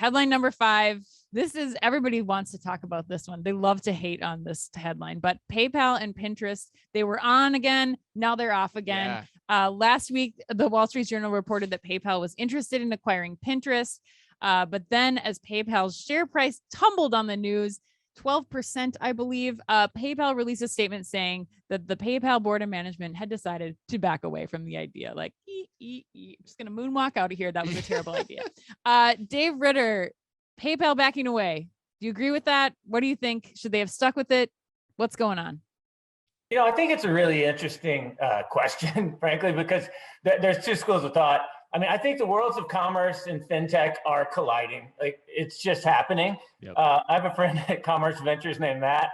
headline number 5. This is, everybody wants to talk about this one. They love to hate on this headline, but PayPal and Pinterest, they were on again. Now they're off again. Yeah. Last week, the Wall Street Journal reported that PayPal was interested in acquiring Pinterest. But then as PayPal's share price tumbled on the news, 12%, I believe, PayPal released a statement saying that the PayPal board of management had decided to back away from the idea. Like, just going to moonwalk out of here. That was a terrible idea. Dave Ritter, PayPal backing away. Do you agree with that? What do you think? Should they have stuck with it? What's going on? I think it's a really interesting question, frankly, because there's two schools of thought. I mean, I think the worlds of commerce and fintech are colliding. Like, it's just happening. Yep. I have a friend at Commerce Ventures named Matt,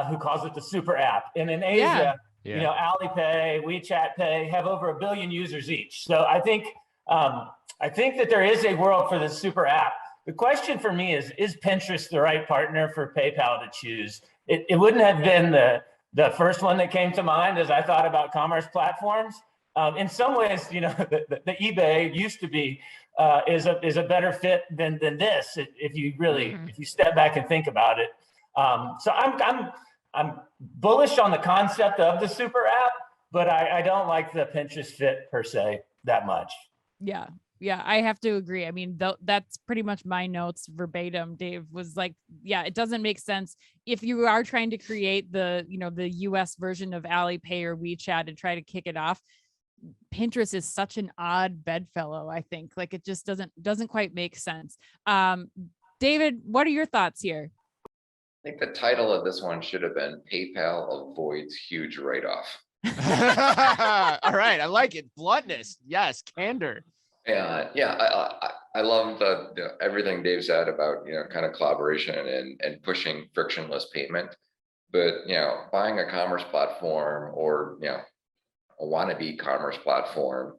who calls it the super app. And in Asia, Alipay, WeChat Pay have over 1 billion users each. So I think that there is a world for the super app. The question for me is Pinterest the right partner for PayPal to choose? It wouldn't have been the first one that came to mind as I thought about commerce platforms. In some ways, the eBay used to be is a better fit than this if you really if you step back and think about it. So I'm bullish on the concept of the super app, but I don't like the Pinterest fit per se that much. Yeah, I have to agree. I mean, that's pretty much my notes verbatim. Dave was like, yeah, it doesn't make sense if you are trying to create the US version of Alipay or WeChat and try to kick it off. Pinterest is such an odd bedfellow, I think. Like, it just doesn't quite make sense. David, what are your thoughts here? I think the title of this one should have been PayPal Avoids Huge Write-Off. All right, I like it. Bluntness. Yes, candor. I love everything Dave said about kind of collaboration and pushing frictionless payment. But buying a commerce platform or a wannabe commerce platform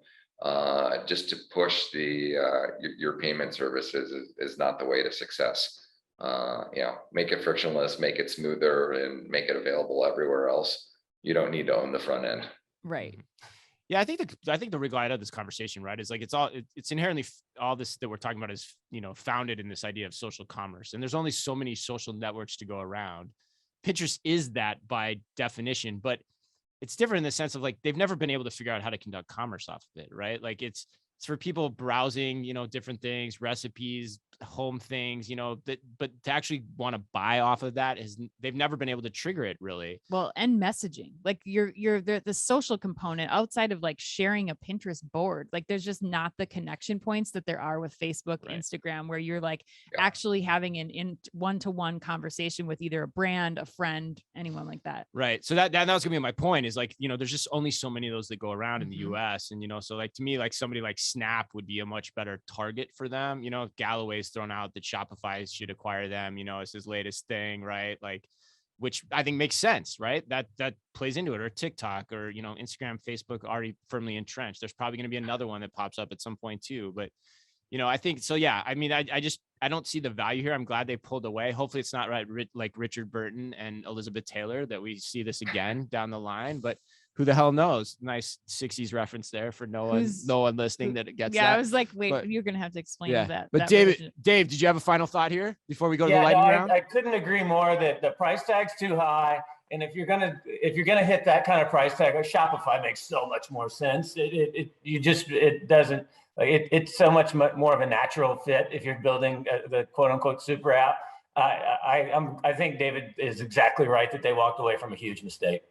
just to push your payment services is not the way to success. Make it frictionless, make it smoother, and make it available everywhere else. You don't need to own the front end. Right. Yeah, I think the wriggling out of this conversation, right, is like it's inherently all this that we're talking about is founded in this idea of social commerce, and there's only so many social networks to go around. Pinterest is that by definition, but it's different in the sense of like they've never been able to figure out how to conduct commerce off of it, right? Like it's for people browsing, different things, recipes, home things, but to actually want to buy off of that they've never been able to trigger it really. Well, and messaging, like the social component outside of like sharing a Pinterest board, like there's just not the connection points that there are with Facebook, right, Instagram, where you're like actually having an one-to-one conversation with either a brand, a friend, anyone like that. Right. So that was gonna be my point is like, there's just only so many of those that go around in the US. And, so like, to me, like somebody like Snap would be a much better target for them. Galloway's thrown out that Shopify should acquire them, it's his latest thing, right? Like, which I think makes sense, right? That plays into it, or TikTok, or, Instagram, Facebook already firmly entrenched. There's probably going to be another one that pops up at some point too. But, I think so. Yeah. I mean, I don't see the value here. I'm glad they pulled away. Hopefully it's not right. Like Richard Burton and Elizabeth Taylor that we see this again down the line, but who the hell knows? Nice 60s reference there for no one listening that it gets. Yeah, that. I was like, wait, you're gonna have to explain that. But Dave, did you have a final thought here before we go to the lightning round? I couldn't agree more that the price tag's too high, and if you're gonna hit that kind of price tag, Shopify makes so much more sense. It's so much more of a natural fit if you're building the quote unquote super app. I think David is exactly right that they walked away from a huge mistake.